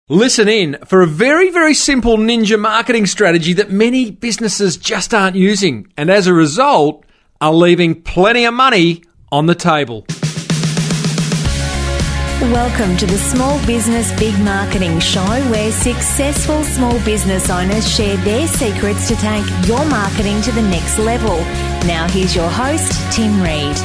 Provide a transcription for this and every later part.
Listen in for a very, very simple ninja marketing strategy that many businesses just aren't using, and as a result, are leaving plenty of money on the table. Welcome to the Small Business Big Marketing Show, where successful small business owners share their secrets to take your marketing to the next level. Now here's your host, Tim Reid.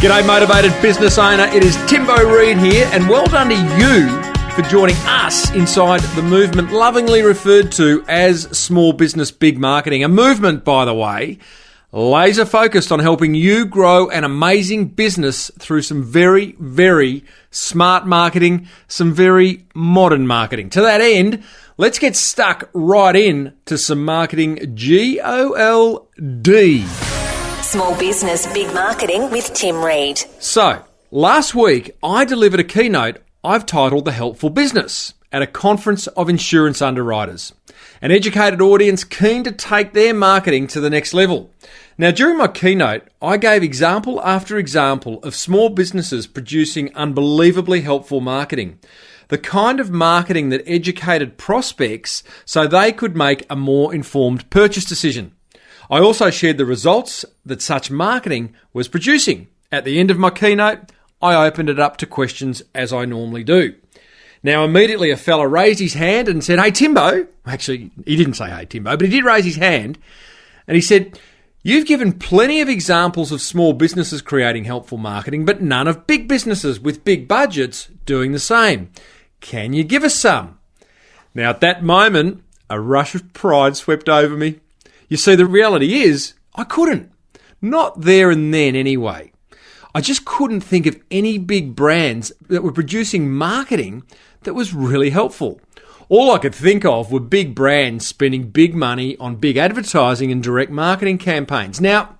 G'day, motivated business owner. It is Timbo Reid here, and well done to you for joining us inside the movement lovingly referred to as Small Business Big Marketing. A movement, by the way, laser focused on helping you grow an amazing business through some very, very smart marketing, some very modern marketing. To that end, let's get stuck right in to some marketing GOLD. Small Business Big Marketing with Tim Reid. So, last week I delivered a keynote I've titled The Helpful Business at a conference of insurance underwriters. An educated audience keen to take their marketing to the next level. Now, during my keynote, I gave example after example of small businesses producing unbelievably helpful marketing. The kind of marketing that educated prospects so they could make a more informed purchase decision. I also shared the results that such marketing was producing. At the end of my keynote, I opened it up to questions as I normally do. Now, immediately a fella raised his hand and said, "Hey, Timbo." Actually, he didn't say, "Hey, Timbo," but he did raise his hand. And he said, "You've given plenty of examples of small businesses creating helpful marketing, but none of big businesses with big budgets doing the same. Can you give us some?" Now, at that moment, a rush of pride swept over me. You see, the reality is, I couldn't. Not there and then anyway. I just couldn't think of any big brands that were producing marketing that was really helpful. All I could think of were big brands spending big money on big advertising and direct marketing campaigns. Now,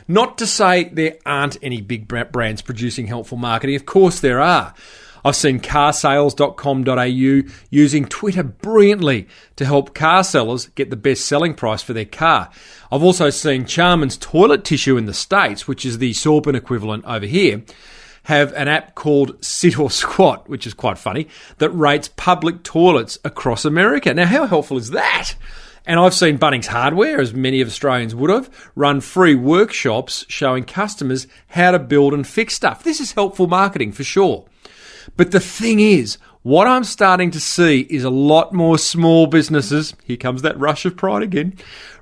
not to say there aren't any big brands producing helpful marketing. Of course there are. I've seen carsales.com.au using Twitter brilliantly to help car sellers get the best selling price for their car. I've also seen Charman's toilet tissue in the States, which is the Sorbent equivalent over here, have an app called Sit or Squat, which is quite funny, that rates public toilets across America. Now, how helpful is that? And I've seen Bunnings Hardware, as many of Australians would have, run free workshops showing customers how to build and fix stuff. This is helpful marketing for sure. But the thing is, what I'm starting to see is a lot more small businesses, here comes that rush of pride again,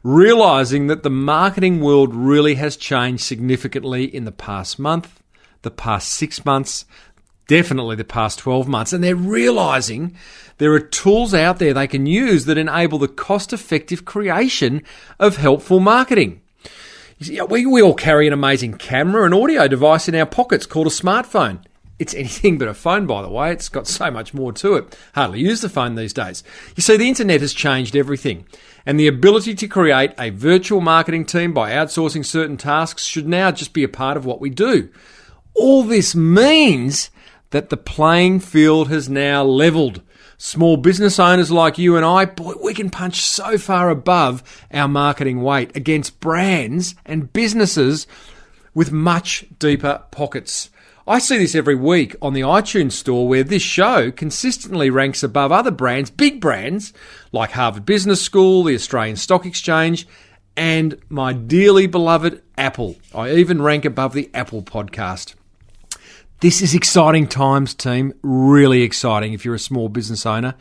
realising that the marketing world really has changed significantly in the past month, the past 6 months, definitely the past 12 months. And they're realising there are tools out there they can use that enable the cost-effective creation of helpful marketing. You see, we all carry an amazing camera and audio device in our pockets called a smartphone. It's anything but a phone, by the way. It's got so much more to it. Hardly use the phone these days. You see, the internet has changed everything, and the ability to create a virtual marketing team by outsourcing certain tasks should now just be a part of what we do. All this means that the playing field has now leveled. Small business owners like you and I, boy, we can punch so far above our marketing weight against brands and businesses with much deeper pockets. I see this every week on the iTunes store, where this show consistently ranks above other brands, big brands like Harvard Business School, the Australian Stock Exchange, and my dearly beloved Apple. I even rank above the Apple podcast. This is exciting times, team. Really exciting if you're a small business owner.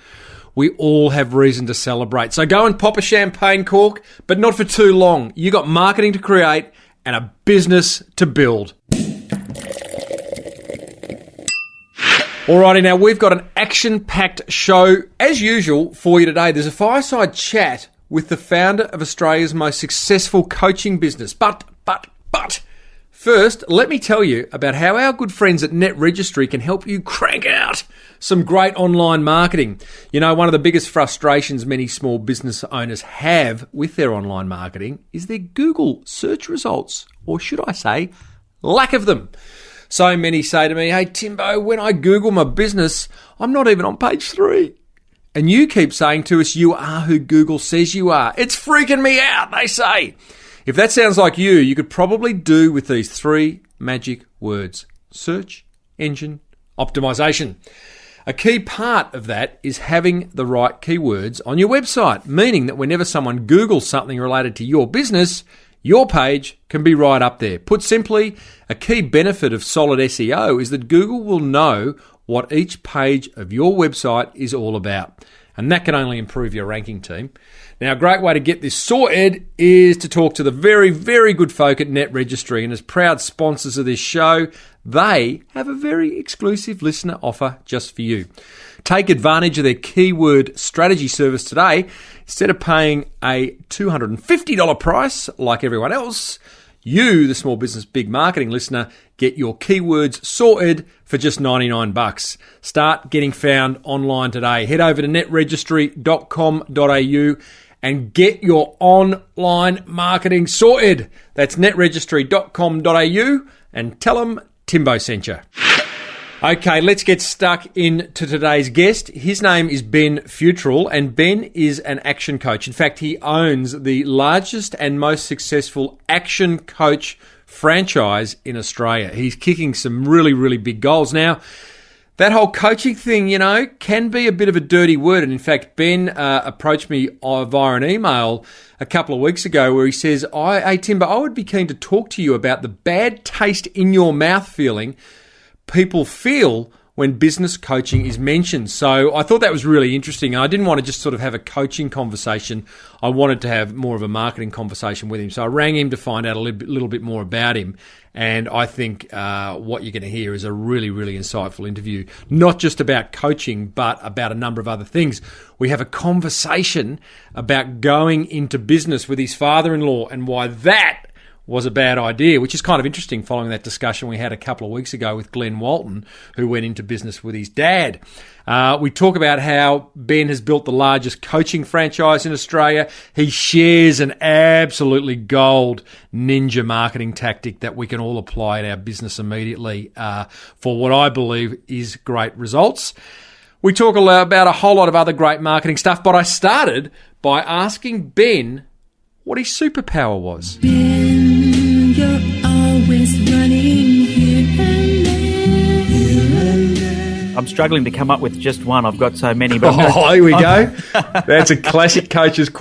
We all have reason to celebrate. So go and pop a champagne cork, but not for too long. You got marketing to create and a business to build. Alrighty, now we've got an action-packed show as usual for you today. There's a fireside chat with the founder of Australia's most successful coaching business. But first, let me tell you about how our good friends at Net Registry can help you crank out some great online marketing. You know, one of the biggest frustrations many small business owners have with their online marketing is their Google search results, or should I say, lack of them. So many say to me, "Hey, Timbo, when I Google my business, I'm not even on page 3. And you keep saying to us, "You are who Google says you are." It's freaking me out, they say. If that sounds like you could probably do with these 3 magic words: search engine optimization. A key part of that is having the right keywords on your website, meaning that whenever someone Googles something related to your business, your page can be right up there. Put simply, a key benefit of solid SEO is that Google will know what each page of your website is all about. And that can only improve your ranking team. Now, a great way to get this sorted is to talk to the very, very good folk at Net Registry. And as proud sponsors of this show, they have a very exclusive listener offer just for you. Take advantage of their keyword strategy service today. Instead of paying a $250 price like everyone else, you, the Small Business Big Marketing listener, get your keywords sorted for just $99. Start getting found online today. Head over to netregistry.com.au and get your online marketing sorted. That's netregistry.com.au and tell them Timbo sent you. Okay, let's get stuck into today's guest. His name is Ben Futrell, and Ben is an action coach. In fact, he owns the largest and most successful action coach franchise in Australia. He's kicking some really, really big goals. Now, that whole coaching thing, can be a bit of a dirty word. And in fact, Ben approached me via an email a couple of weeks ago where he says, hey, Timbo, I would be keen to talk to you about the bad taste in your mouth feeling people feel when business coaching is mentioned. So I thought that was really interesting. And I didn't want to just sort of have a coaching conversation. I wanted to have more of a marketing conversation with him. So I rang him to find out a little bit more about him. And I think what you're going to hear is a really, really insightful interview, not just about coaching, but about a number of other things. We have a conversation about going into business with his father-in-law and why that was a bad idea, which is kind of interesting following that discussion we had a couple of weeks ago with Glenn Walton, who went into business with his dad. We talk about how Ben has built the largest coaching franchise in Australia. He shares an absolutely gold ninja marketing tactic that we can all apply in our business immediately for what I believe is great results. We talk about a whole lot of other great marketing stuff, but I started by asking Ben what his superpower was. You're always running here and there. I'm struggling to come up with just one. I've got so many. But here we go. That's a classic coach's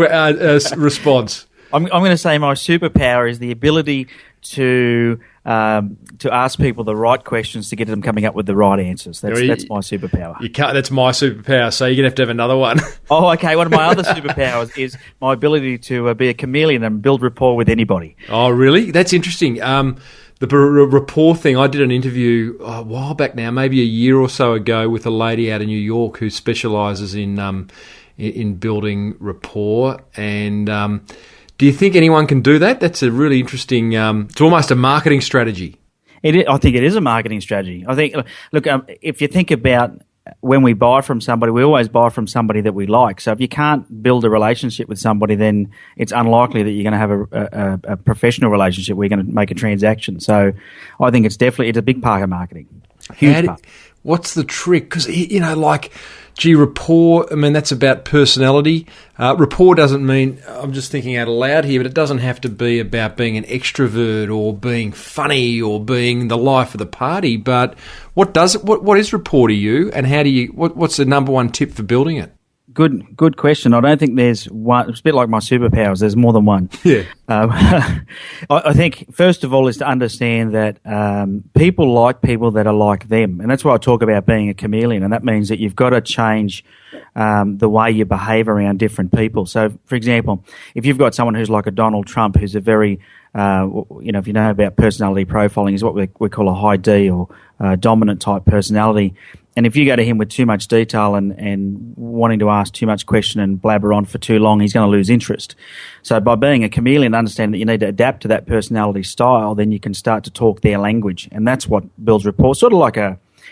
response. I'm going to say my superpower is the ability to ask people the right questions to get them coming up with the right answers. That's my superpower. You can't. That's my superpower. So you're going to have another one. Oh, okay. One of my other superpowers is my ability to be a chameleon and build rapport with anybody. Oh, really? That's interesting. The rapport thing, I did an interview a while back now, maybe a year or so ago, with a lady out of New York who specialises in building rapport. And do you think anyone can do that? That's a really interesting. It's almost a marketing strategy. I think it is a marketing strategy. I think, look, if you think about when we buy from somebody, we always buy from somebody that we like. So if you can't build a relationship with somebody, then it's unlikely that you're going to have a professional relationship where you're going to make a transaction. So I think it's a big part of marketing. Huge part. What's the trick? Because, rapport, that's about personality. Rapport doesn't mean, I'm just thinking out loud here, but it doesn't have to be about being an extrovert or being funny or being the life of the party. But what is rapport to you, and what's the number one tip for building it? Good question. I don't think there's one. It's a bit like my superpowers. There's more than one. Yeah. I think, first of all, is to understand that people like people that are like them. And that's why I talk about being a chameleon. And that means that you've got to change the way you behave around different people. So, for example, if you've got someone who's like a Donald Trump, who's a very, if you know about personality profiling, is what we call a high D or dominant type personality. And if you go to him with too much detail and wanting to ask too much question and blabber on for too long, he's going to lose interest. So by being a chameleon, understanding that you need to adapt to that personality style, then you can start to talk their language. And that's what builds rapport. Sort of like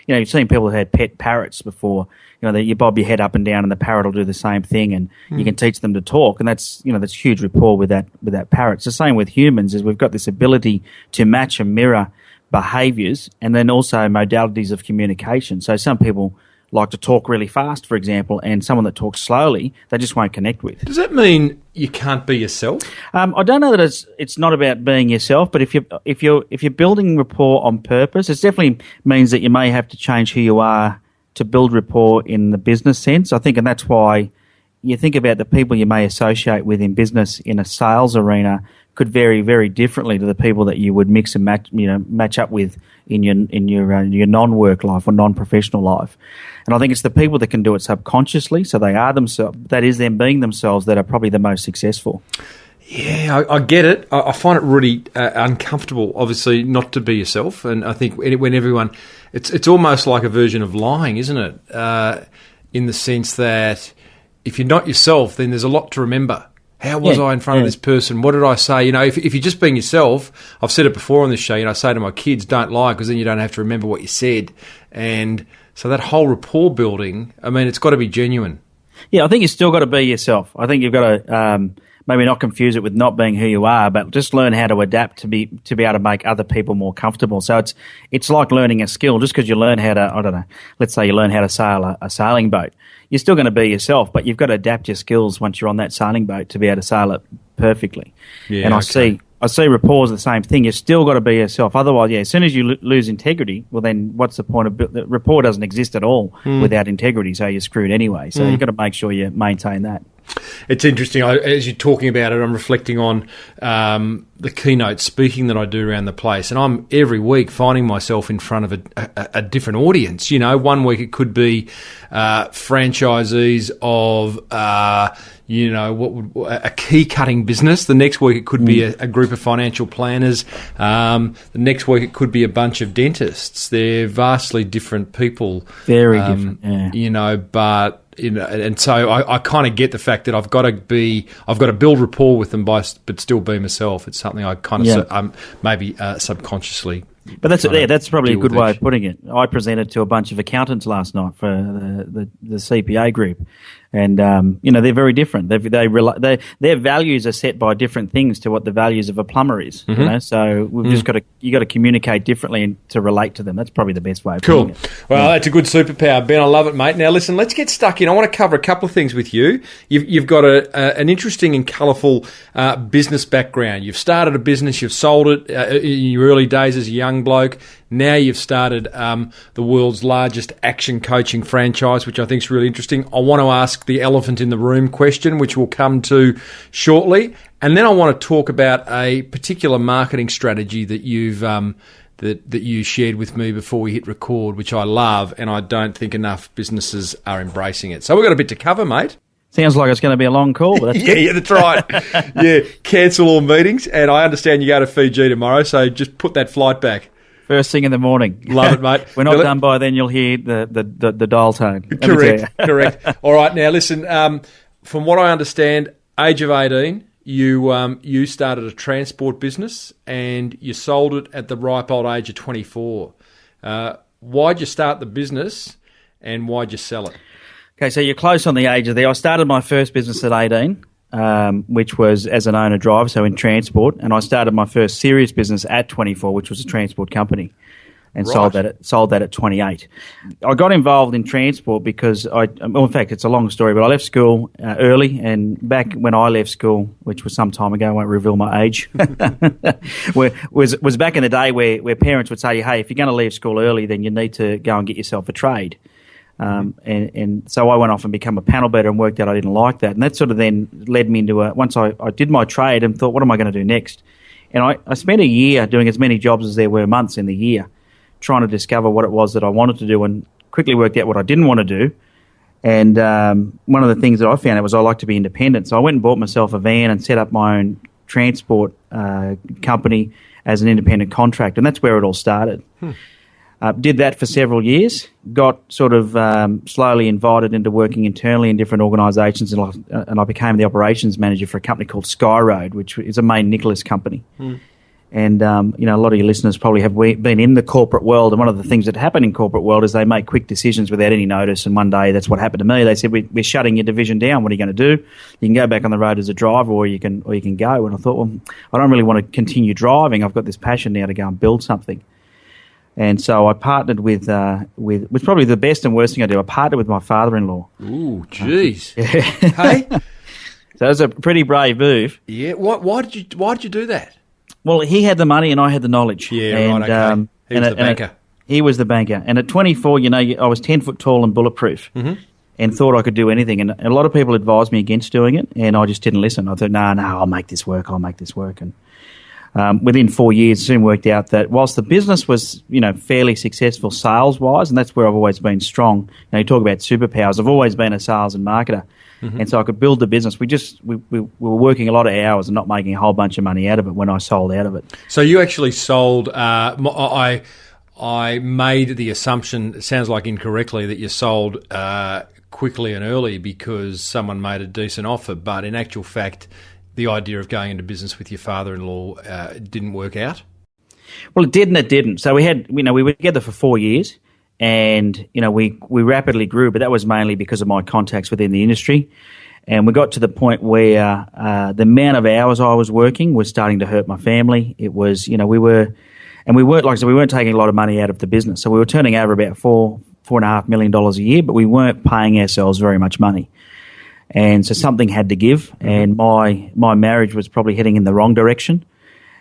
you've seen people who had pet parrots before. You bob your head up and down and the parrot will do the same thing, and you can teach them to talk. And that's huge rapport with that parrot. It's the same with humans, is we've got this ability to match and mirror behaviours and then also modalities of communication. So some people like to talk really fast, for example, and someone that talks slowly, they just won't connect with. Does that mean you can't be yourself? I don't know that it's not about being yourself, but if you're building rapport on purpose, it definitely means that you may have to change who you are to build rapport in the business sense. I think, and that's why you think about the people you may associate with in business in a sales arena could vary very differently to the people that you would mix and match up with in your non-work life or non-professional life. And I think it's the people that can do it subconsciously, so they are themselves. That is them being themselves that are probably the most successful. Yeah, I get it. I find it really uncomfortable, obviously, not to be yourself. And I think when everyone, it's almost like a version of lying, isn't it? In the sense that if you're not yourself, then there's a lot to remember. How was I in front of this person? What did I say? If you're just being yourself, I've said it before on this show, I say to my kids, don't lie, because then you don't have to remember what you said. And so that whole rapport building, it's got to be genuine. Yeah, I think you've still got to be yourself. I think you've got to maybe not confuse it with not being who you are, but just learn how to adapt to be able to make other people more comfortable. So it's like learning a skill. Just because you learn how to, let's say you learn how to sail a sailing boat, you're still going to be yourself, but you've got to adapt your skills once you're on that sailing boat to be able to sail it perfectly. Yeah, and I see rapport as the same thing. You've still got to be yourself. Otherwise, as soon as you lose integrity, well, then what's the point of rapport? Doesn't exist at all without integrity, so you're screwed anyway. So you've got to make sure you maintain that. It's interesting. As you're talking about it, I'm reflecting on the keynote speaking that I do around the place, and I'm every week finding myself in front of a different audience. 1 week it could be franchisees of a key cutting business. The next week it could be a group of financial planners. The next week it could be a bunch of dentists. They're vastly different people. Very different. But and so I kind of get the fact that I've got to build rapport with them but still be myself. It's something I kind of maybe subconsciously. But that's probably a good way of putting it. I presented to a bunch of accountants last night for the CPA group, and they're very different. Their values are set by different things to what the values of a plumber is. So we've just got to communicate differently to relate to them. That's probably the best way of putting it. Well, that's a good superpower, Ben. I love it, mate. Now listen, let's get stuck in. I want to cover a couple of things with you. You've got an interesting and colourful business background. You've started a business. You've sold it in your early days as a young bloke. Now you've started the world's largest action coaching franchise, which I think is really interesting. I want to ask the elephant in the room question, which we'll come to shortly. And then I want to talk about a particular marketing strategy that you've that you shared with me before we hit record, which I love, and I don't think enough businesses are embracing it. So we've got a bit to cover, mate. Sounds like it's going to be a long call, but that's good. Yeah, that's right. Cancel all meetings, and I understand you go to Fiji tomorrow, so just put that flight back. First thing in the morning. Love it, mate. We're not done by then. You'll hear the dial tone. Correct. All right, now listen. From what I understand, age of 18, you started a transport business and you sold it at the ripe old age of 24. Why'd you start the business and why'd you sell it? Okay, so you're close on the age of there. I started my first business at 18. Which was as an owner-driver, so in transport, and I started my first serious business at 24, which was a transport company, and sold that at 28. I got involved in transport because in fact, it's a long story, but I left school early, and back when I left school, which was some time ago, I won't reveal my age, was back in the day where parents would say, hey, if you're going to leave school early, then you need to go and get yourself a trade. And so I went off and became a panel beater and worked out I didn't like that. And that sort of then led me into once I did my trade and thought, what am I going to do next? And I spent a year doing as many jobs as there were months in the year, trying to discover what it was that I wanted to do, and quickly worked out what I didn't want to do. And one of the things that I found out was I like to be independent. So I went and bought myself a van and set up my own transport company as an independent contractor. And that's where it all started. Did that for several years, got sort of slowly invited into working internally in different organisations, and I became the operations manager for a company called Sky Road, which is a main Nicholas company. And, a lot of your listeners probably have been in the corporate world, and one of the things that happen in corporate world is they make quick decisions without any notice, and one day that's what happened to me. They said, we're shutting your division down. What are you going to do? You can go back on the road as a driver, or you can go. And I thought, well, I don't really want to continue driving. I've got this passion now to go and build something. And so I partnered with probably the best and worst thing I do. I partnered with my father-in-law. Ooh, jeez. Hey? So it was a pretty brave move. Yeah. Why did you do that? Well, he had the money and I had the knowledge. Yeah, right, okay. He was the banker. He was the banker. And at 24, I was 10 foot tall and bulletproof and thought I could do anything. And a lot of people advised me against doing it, and I just didn't listen. I thought, no, I'll make this work. And within 4 years, soon worked out that whilst the business was, fairly successful sales-wise, and that's where I've always been strong. You talk about superpowers. I've always been a sales and marketer. And so I could build the business. We were working a lot of hours and not making a whole bunch of money out of it when I sold out of it. So you actually sold, I made the assumption, it sounds like incorrectly, that you sold quickly and early because someone made a decent offer. But in actual fact, the idea of going into business with your father-in-law didn't work out? Well, it did and it didn't. So we were together for 4 years. And, we rapidly grew, but that was mainly because of my contacts within the industry. And we got to the point where the amount of hours I was working was starting to hurt my family. It was, we weren't taking a lot of money out of the business. So we were turning over about $4.5 million a year, but we weren't paying ourselves very much money. And so something had to give. And my marriage was probably heading in the wrong direction.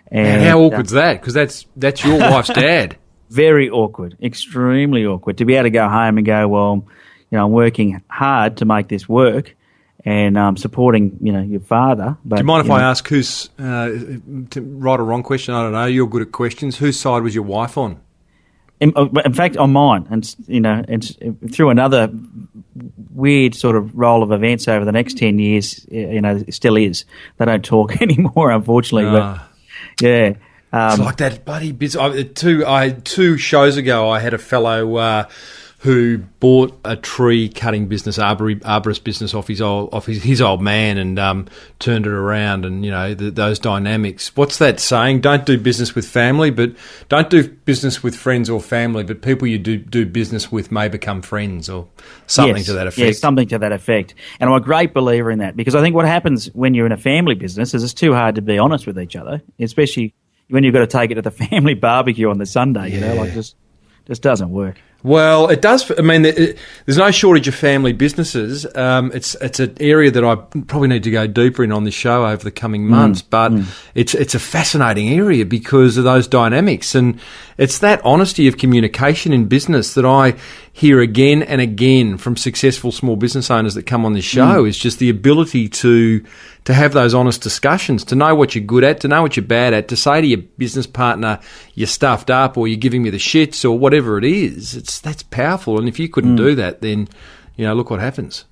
And how awkward's that? Because that's your wife's dad. Very awkward, extremely awkward. To be able to go home and go, well, I'm working hard to make this work, and I'm supporting, your father. But, do you mind if I ask who's right or wrong question? I don't know. You're good at questions. Whose side was your wife on? In fact, on mine, and through another weird sort of roll of events over the next 10 years, it still is. They don't talk anymore, unfortunately. But yeah. It's like that bloody business. 2 shows ago, I had a fellow who bought a tree cutting business, arborist business off his old man, and turned it around. And those dynamics. What's that saying? Don't do business with family, but don't do business with friends or family. But people you do business with may become friends, or something to that effect. Yes, something to that effect. And I'm a great believer in that, because I think what happens when you're in a family business is it's too hard to be honest with each other, especially when you've got to take it to the family barbecue on the Sunday, just doesn't work. Well, it does. I mean, there's no shortage of family businesses. It's an area that I probably need to go deeper in on this show over the coming months. But it's a fascinating area because of those dynamics, and it's that honesty of communication in business that I hear again and again from successful small business owners that come on this show. Is just the ability to have those honest discussions, to know what you're good at, to know what you're bad at, to say to your business partner, you're stuffed up, or you're giving me the shits, or whatever it is. That's powerful. And if you couldn't do that, then, look what happens.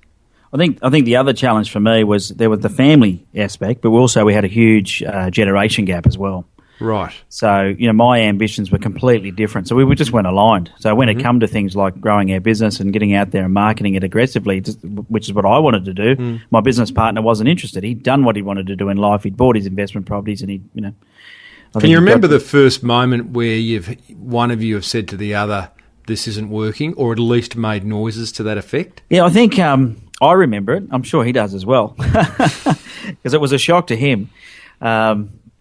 I think the other challenge for me was there was the family aspect, but we had a huge generation gap as well. Right. So, my ambitions were completely different. So we just weren't aligned. So when it come to things like growing our business and getting out there and marketing it aggressively, which is what I wanted to do, my business partner wasn't interested. He'd done what he wanted to do in life. He'd bought his investment properties, and Can you remember the first moment where one of you have said to the other, this isn't working, or at least made noises to that effect? Yeah, I think I remember it. I'm sure he does as well, because it was a shock to him.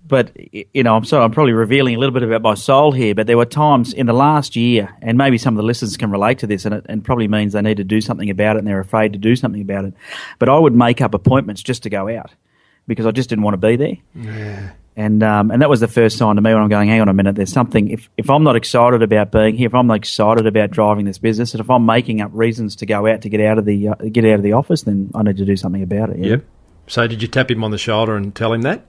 But, I'm probably revealing a little bit about my soul here, but there were times in the last year, and maybe some of the listeners can relate to this, and it probably means they need to do something about it and they're afraid to do something about it. But I would make up appointments just to go out because I just didn't want to be there. Yeah. And that was the first sign to me when I'm going, hang on a minute, there's something, if I'm not excited about being here, if I'm not excited about driving this business, and if I'm making up reasons to go out to get out of the office, then I need to do something about it. Yeah. Yep. So did you tap him on the shoulder and tell him that?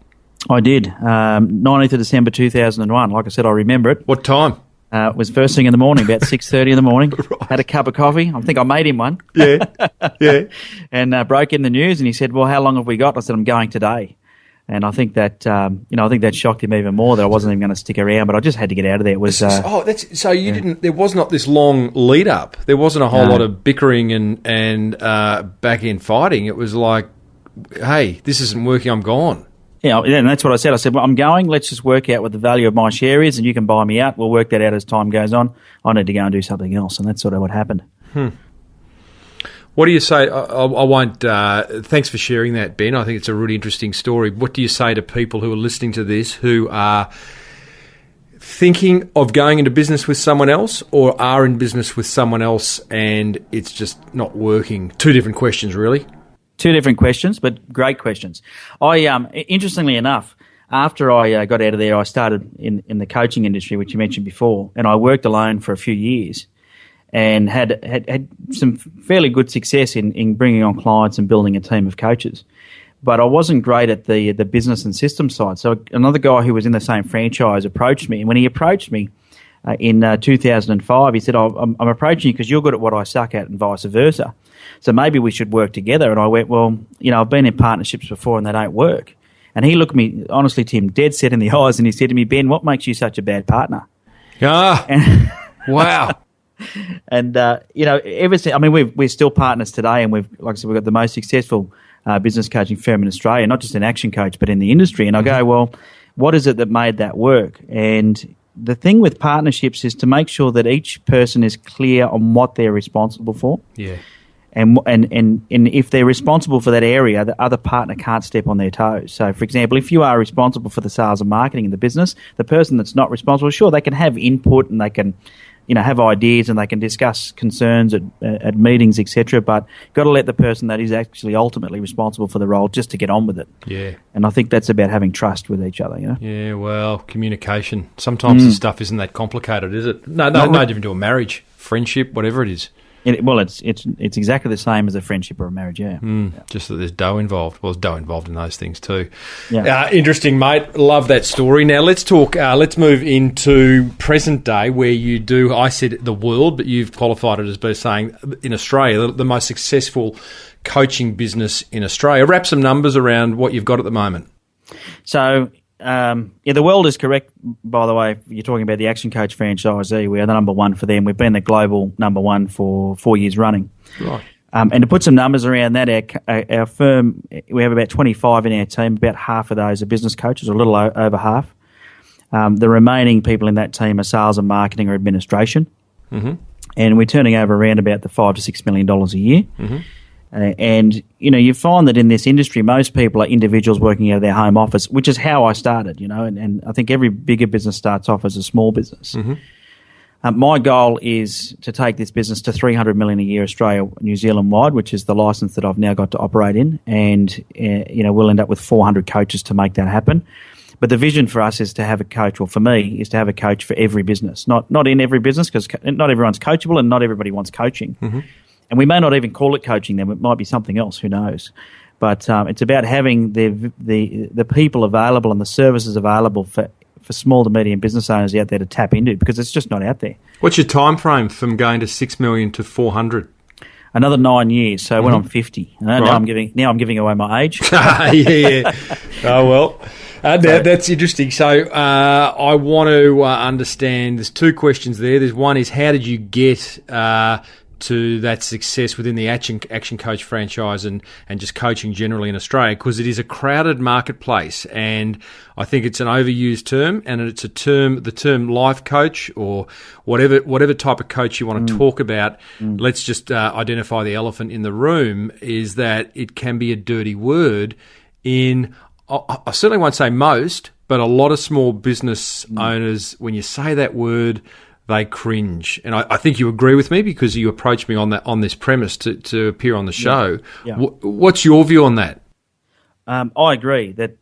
I did. 19th of December 2001. Like I said, I remember it. What time? It was first thing in the morning, about 6:30 in the morning. Right. Had a cup of coffee. I think I made him one. Yeah, yeah. And broke in the news, and he said, well, how long have we got? I said, I'm going today. And I think that shocked him even more, that I wasn't even going to stick around, but I just had to get out of there. It was didn't. There was not this long lead up. There wasn't a whole lot of bickering and back end fighting. It was like, hey, this isn't working. I'm gone. Yeah, and that's what I said. I said, well, I'm going. Let's just work out what the value of my share is, and you can buy me out. We'll work that out as time goes on. I need to go and do something else, and that's sort of what happened. What do you say? I won't. Thanks for sharing that, Ben. I think it's a really interesting story. What do you say to people who are listening to this who are thinking of going into business with someone else, or are in business with someone else and it's just not working? Two different questions, really. Two different questions, but great questions. Interestingly enough, after I got out of there, I started in the coaching industry, which you mentioned before, and I worked alone for a few years and had some fairly good success in bringing on clients and building a team of coaches. But I wasn't great at the business and system side. So another guy who was in the same franchise approached me, and when he approached me in 2005, he said, I'm approaching you because you're good at what I suck at and vice versa. So maybe we should work together. And I went, well, I've been in partnerships before and they don't work. And he looked me, honestly, Tim, dead set in the eyes, and he said to me, Ben, what makes you such a bad partner? Wow. And, ever since, we're still partners today, and we've got the most successful business coaching firm in Australia, not just an action coach, but in the industry. And I go, well, what is it that made that work? And the thing with partnerships is to make sure that each person is clear on what they're responsible for. Yeah. And if they're responsible for that area, the other partner can't step on their toes. So, for example, if you are responsible for the sales and marketing in the business, the person that's not responsible, sure, they can have input and they can, have ideas and they can discuss concerns at meetings, etc. But you've got to let the person that is actually ultimately responsible for the role just to get on with it. Yeah. And I think that's about having trust with each other, Yeah, well, communication. Sometimes this stuff isn't that complicated, is it? No different to a marriage, friendship, whatever it is. It's exactly the same as a friendship or a marriage, yeah. Just that there's dough involved. Well, there's dough involved in those things too. Yeah. Interesting, mate. Love that story. Now let's talk. Let's move into present day, where you do. I said the world, but you've qualified it as being saying in Australia the most successful coaching business in Australia. Wrap some numbers around what you've got at the moment. So. The world is correct, by the way. You're talking about the ActionCoach franchisee. We are the number one for them. We've been the global number one for 4 years running. Right. And to put some numbers around that, our firm, we have about 25 in our team. About half of those are business coaches, a little over half. The remaining people in that team are sales and marketing or administration. Mm-hmm. And we're turning over around about the $5 to $6 million a year. Mm-hmm. And you find that in this industry, most people are individuals working out of their home office, which is how I started, and I think every bigger business starts off as a small business. Mm-hmm. My goal is to take this business to $300 million a year, Australia, New Zealand wide, which is the license that I've now got to operate in. And, we'll end up with 400 coaches to make that happen. But the vision for us is to have a coach, or for me, is to have a coach for every business, not in every business, because not everyone's coachable and not everybody wants coaching. Mm-hmm. And we may not even call it coaching then. It might be something else. Who knows? But it's about having the people available and the services available for small to medium business owners out there to tap into, because it's just not out there. What's your time frame from going to 6 million to 400? Another 9 years. So when I'm 50, right. Now I'm giving away my age. Yeah. Oh well. That's interesting. So I want to understand. There's two questions there. There's one is, how did you get to that success within the Action Coach franchise and just coaching generally in Australia, because it is a crowded marketplace, and I think it's an overused term, and it's the term life coach or whatever type of coach you want to talk about. Let's just identify the elephant in the room, is that it can be a dirty word in, I certainly won't say most, but a lot of small business owners, when you say that word, they cringe. And I think you agree with me, because you approached me on this premise to appear on the show. Yeah. What's your view on that? I agree that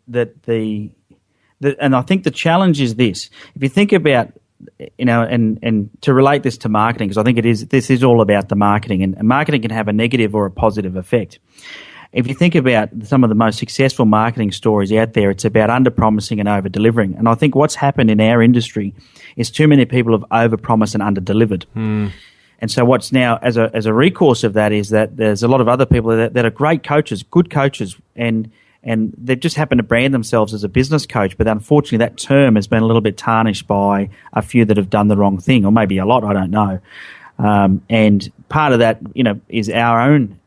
and I think the challenge is this. If you think about, and to relate this to marketing, because I think this is all about the marketing, and marketing can have a negative or a positive effect. If you think about some of the most successful marketing stories out there, it's about under-promising and over-delivering. And I think what's happened in our industry is too many people have over-promised and under-delivered. And so what's now, as a recourse of that, is that there's a lot of other people that are great coaches, good coaches, and they've just happened to brand themselves as a business coach. But unfortunately, that term has been a little bit tarnished by a few that have done the wrong thing, or maybe a lot, I don't know. And part of that, is our own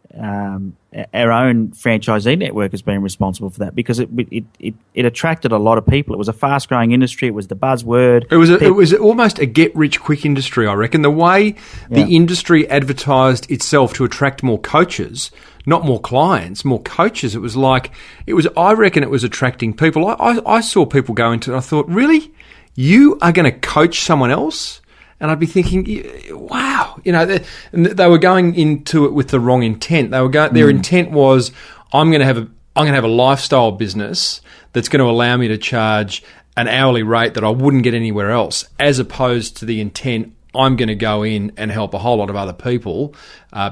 franchisee network has been responsible for that, because it attracted a lot of people. It was a fast-growing industry. It was the buzzword. It was almost a get-rich-quick industry, I reckon. The way the industry advertised itself to attract more coaches, not more clients, more coaches. I reckon it was attracting people. I saw people go into it, I thought, really? You are going to coach someone else? And I'd be thinking, wow, they were going into it with the wrong intent. Their intent was, I'm going to have I'm going to have a lifestyle business that's going to allow me to charge an hourly rate that I wouldn't get anywhere else, as opposed to the intent, I'm going to go in and help a whole lot of other people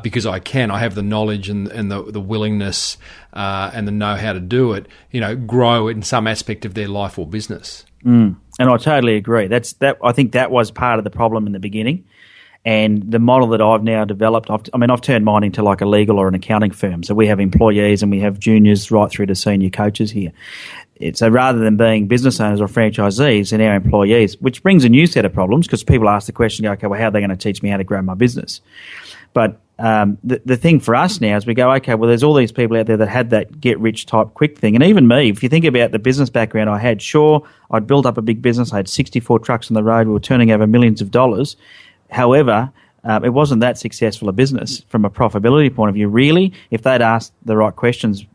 because I can. I have the knowledge and the willingness and the know-how to do it, grow in some aspect of their life or business. And I totally agree. I think that was part of the problem in the beginning. And the model that I've now developed, I've turned mine into like a legal or an accounting firm. So we have employees and we have juniors right through to senior coaches here. So rather than being business owners or franchisees, they're now employees, which brings a new set of problems because people ask the question, okay, well, how are they going to teach me how to grow my business? But the thing for us now is we go, okay, well, there's all these people out there that had that get-rich type quick thing. And even me, if you think about the business background I had, sure, I'd built up a big business. I had 64 trucks on the road. We were turning over millions of dollars. However, it wasn't that successful a business from a profitability point of view. Really, if they'd asked the right questions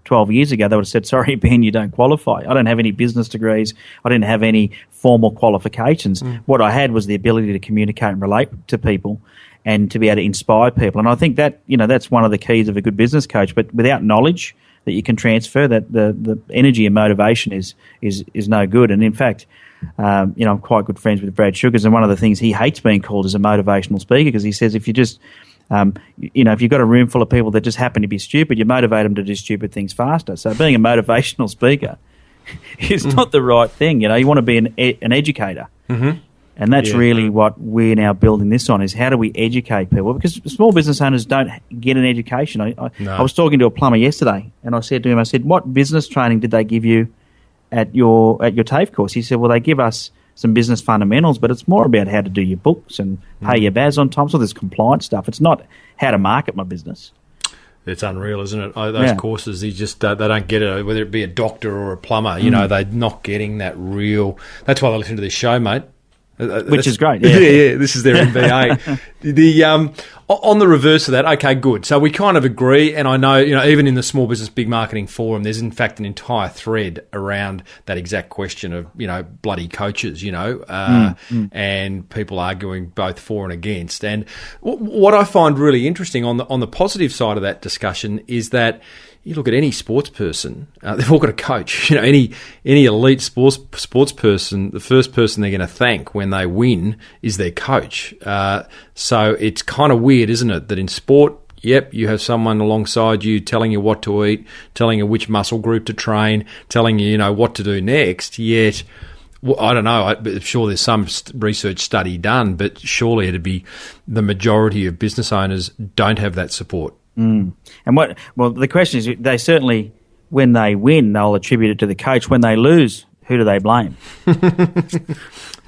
12 years ago, they would have said, sorry, Ben, you don't qualify. I don't have any business degrees. I didn't have any formal qualifications. What I had was the ability to communicate and relate to people and to be able to inspire people. And I think that, that's one of the keys of a good business coach. But without knowledge that you can transfer, that the energy and motivation is no good. And in fact, I'm quite good friends with Brad Sugars, and one of the things he hates being called is a motivational speaker because he says if you just if you've got a room full of people that just happen to be stupid, you motivate them to do stupid things faster. So being a motivational speaker is not the right thing. You want to be an educator. Mm-hmm. And that's really what we're now building this on, is how do we educate people? Because small business owners don't get an education. I was talking to a plumber yesterday, and I said to him, what business training did they give you at your TAFE course? He said, well, they give us some business fundamentals, but it's more about how to do your books and pay your BAS on time. So there's compliance stuff. It's not how to market my business. It's unreal, isn't it? Those courses, they don't get it, whether it be a doctor or a plumber. They're not getting that real. That's why they listen to this show, mate. Which is great. Yeah, this is their MBA. On the reverse of that, okay, good. So we kind of agree, and I know, even in the Small Business Big Marketing Forum, there's in fact an entire thread around that exact question of, bloody coaches, and people arguing both for and against. And what I find really interesting on the positive side of that discussion is that you look at any sports person, they've all got a coach. Any elite sports person, the first person they're going to thank when they win is their coach. So it's kind of weird, isn't it, that in sport, you have someone alongside you telling you what to eat, telling you which muscle group to train, telling you, what to do next, yet... Well, I don't know. I'm sure there's some research study done, but surely it'd be the majority of business owners don't have that support. And the question is, they certainly, when they win, they'll attribute it to the coach. When they lose, who do they blame?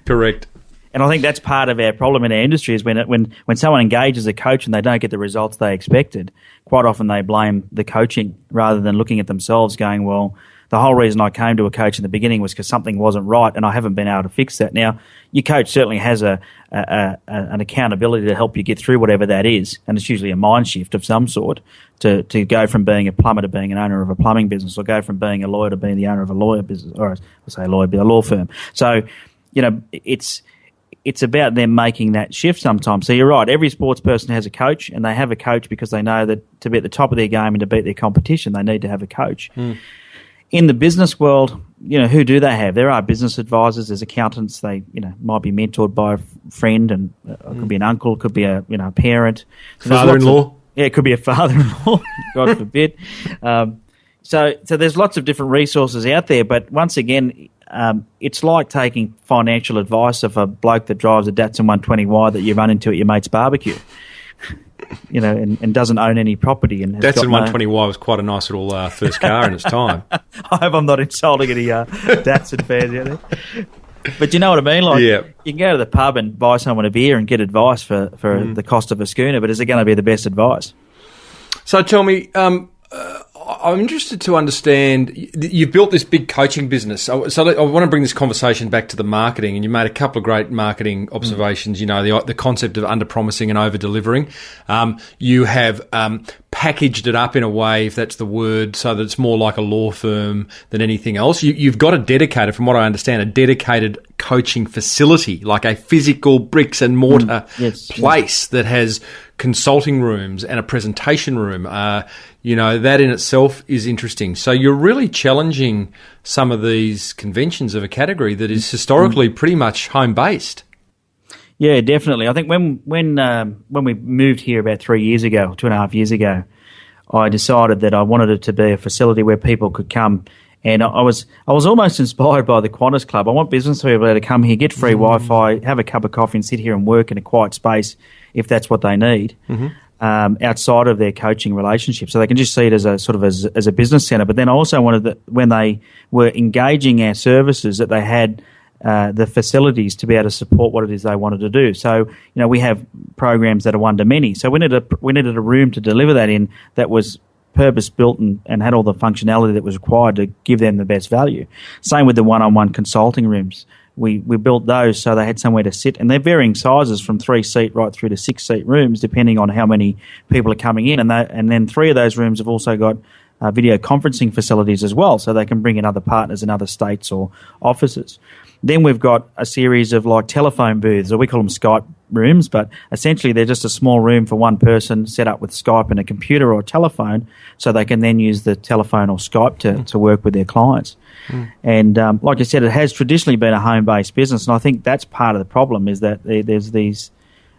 Correct. And I think that's part of our problem in our industry is when someone engages a coach and they don't get the results they expected, quite often they blame the coaching rather than looking at themselves going, well, the whole reason I came to a coach in the beginning was because something wasn't right and I haven't been able to fix that. Now, your coach certainly has an accountability to help you get through whatever that is, and it's usually a mind shift of some sort to go from being a plumber to being an owner of a plumbing business, or go from being a lawyer to being the owner of a lawyer business, or I say a lawyer, but a law firm. So, it's about them making that shift sometimes. So you're right, every sports person has a coach, and they have a coach because they know that to be at the top of their game and to beat their competition, they need to have a coach. In the business world, who do they have? There are business advisors, there's accountants, they, might be mentored by a friend, and it could be an uncle, it could be a, parent. So father-in-law. It could be a father-in-law, God forbid. So there's lots of different resources out there, but once again, it's like taking financial advice of a bloke that drives a Datsun 120Y that you run into at your mate's barbecue. And doesn't own any property. And Datsun 120Y was quite a nice little first car in its time. I hope I'm not insulting any Datsun fans out there. But you know what I mean? Like, you can go to the pub and buy someone a beer and get advice for the cost of a schooner, but is it going to be the best advice? So tell me, I'm interested to understand, you've built this big coaching business. So I want to bring this conversation back to the marketing, and you made a couple of great marketing observations, the concept of under-promising and over-delivering. You have packaged it up in a way, if that's the word, so that it's more like a law firm than anything else. You've got from what I understand, a dedicated coaching facility, like a physical bricks and mortar place that has consulting rooms and a presentation room. You know, that in itself is interesting. So you're really challenging some of these conventions of a category that is historically pretty much home-based. Yeah, definitely. I think when we moved here about 3 years ago, 2.5 years ago, I decided that I wanted it to be a facility where people could come. And I was almost inspired by the Qantas Club. I want business people to come here, get free Wi-Fi, have a cup of coffee and sit here and work in a quiet space if that's what they need, outside of their coaching relationship. So they can just see it as a sort of as a business centre. But then I also wanted that when they were engaging our services that they had the facilities to be able to support what it is they wanted to do. So, you know, we have programs that are one-to-many. So we needed a room to deliver that in that was purpose-built and had all the functionality that was required to give them the best value. Same with the one-on-one consulting rooms. We built those so they had somewhere to sit, and they're varying sizes from 3-seat right through to 6-seat rooms, depending on how many people are coming in. And then 3 of those rooms have also got video conferencing facilities as well, so they can bring in other partners in other states or offices. Then we've got a series of like telephone booths, or we call them Skype rooms, but essentially they're just a small room for one person set up with Skype and a computer or a telephone, so they can then use the telephone or Skype to work with their clients. And like I said, it has traditionally been a home-based business, and I think that's part of the problem is that there's these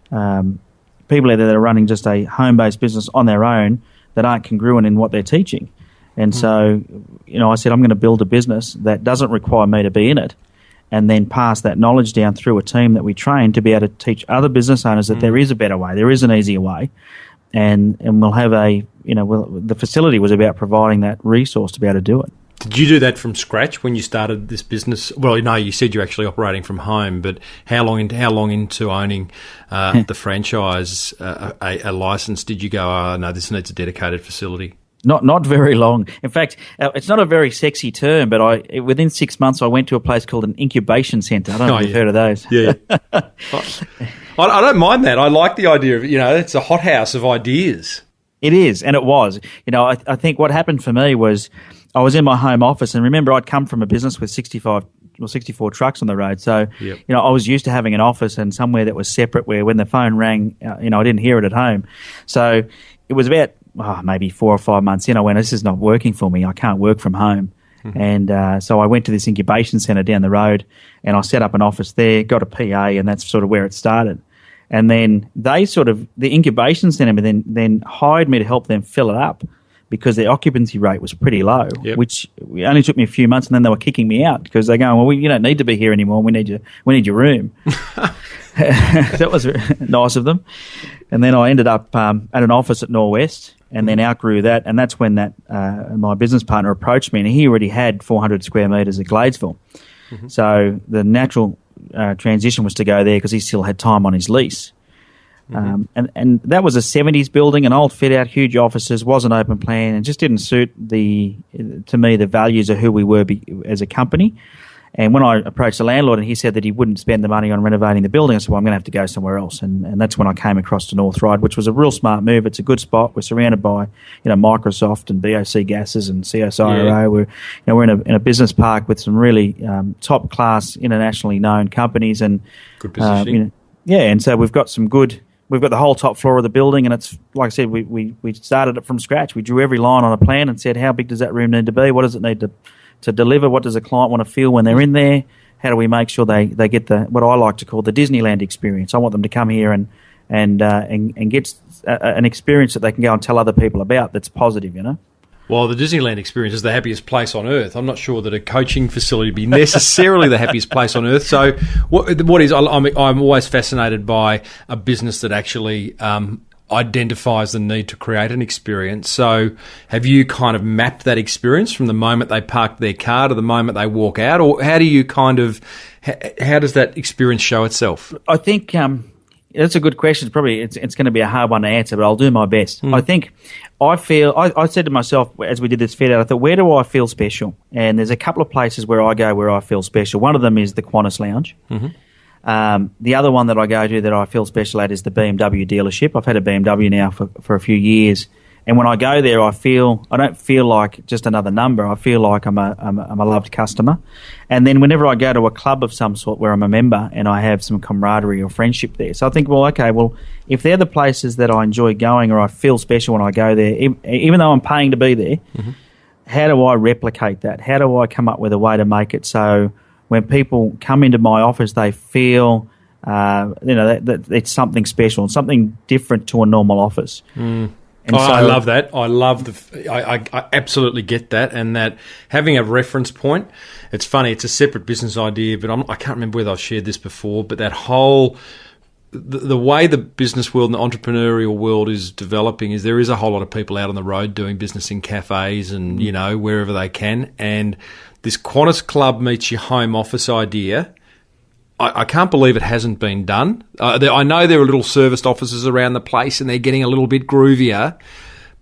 people out there that are running just a home-based business on their own that aren't congruent in what they're teaching. And so, you know, I said I'm going to build a business that doesn't require me to be in it, and then pass that knowledge down through a team that we train to be able to teach other business owners that there is a better way, there is an easier way, and we'll have the facility was about providing that resource to be able to do it. Did you do that from scratch when you started this business? Well, no, you said you're actually operating from home, but how long into owning the franchise a license did you go, oh, no, this needs a dedicated facility? Not very long. In fact, it's not a very sexy term, but within 6 months I went to a place called an incubation centre. I don't know if you've heard of those. Yeah. I don't mind that. I like the idea of, it's a hothouse of ideas. It is, and it was. I think what happened for me was I was in my home office, and remember I'd come from a business with 64 trucks on the road. So, I was used to having an office and somewhere that was separate where when the phone rang, I didn't hear it at home. So it was about maybe 4 or 5 months in, I went, this is not working for me. I can't work from home. And so I went to this incubation centre down the road, and I set up an office there, got a PA, and that's sort of where it started. And then the incubation centre then hired me to help them fill it up because their occupancy rate was pretty low, which only took me a few months, and then they were kicking me out because they're going, well, you don't need to be here anymore. We need your room. That was nice of them. And then I ended up at an office at Norwest, and then outgrew that, and that's when my business partner approached me, and he already had 400 square metres at Gladesville. So the natural transition was to go there because he still had time on his lease. And that was a 70s building, an old fit-out, huge offices, wasn't open plan, and just didn't suit the values of who we were as a company. And when I approached the landlord and he said that he wouldn't spend the money on renovating the building, I said, well, I'm going to have to go somewhere else. And that's when I came across to North Ryde, which was a real smart move. It's a good spot. We're surrounded by, Microsoft and BOC Gases and CSIRO. Yeah. We're in a business park with some really top class, internationally known companies and good positioning. And so we've got the whole top floor of the building, and it's like I said, we started it from scratch. We drew every line on a plan and said, how big does that room need to be? What does it need to deliver? What does a client want to feel when they're in there? How do we make sure they get what I like to call the Disneyland experience? I want them to come here and get an experience that they can go and tell other people about that's positive, Well, the Disneyland experience is the happiest place on earth. I'm not sure that a coaching facility would be necessarily the happiest place on earth. So what is, I'm always fascinated by a business that actually identifies the need to create an experience. So have you kind of mapped that experience from the moment they park their car to the moment they walk out? Or how do you how does that experience show itself? I think that's a good question. Probably it's going to be a hard one to answer, but I'll do my best. I think I said to myself as we did this fit out, I thought, where do I feel special? And there's a couple of places where I go where I feel special. One of them is the Qantas Lounge. The other one that I go to that I feel special at is the BMW dealership. I've had a BMW now for a few years, And when I go there, I don't feel like just another number. I feel like I'm a loved customer. And then whenever I go to a club of some sort where I'm a member and I have some camaraderie or friendship there, so I think, well, okay, well, if they're the places that I enjoy going or I feel special when I go there, even though I'm paying to be there, how do I replicate that? How do I come up with a way to make it so when people come into my office, they feel that it's something special, something different to a normal office. I love that. I absolutely get that, and that having a reference point. It's funny. It's a separate business idea, but I can't remember whether I've shared this before. But that whole the way the business world and the entrepreneurial world is developing is there is a whole lot of people out on the road doing business in cafes and wherever they can. And this Qantas Club meets your home office idea. I can't believe it hasn't been done. I know there are little serviced offices around the place and they're getting a little bit groovier,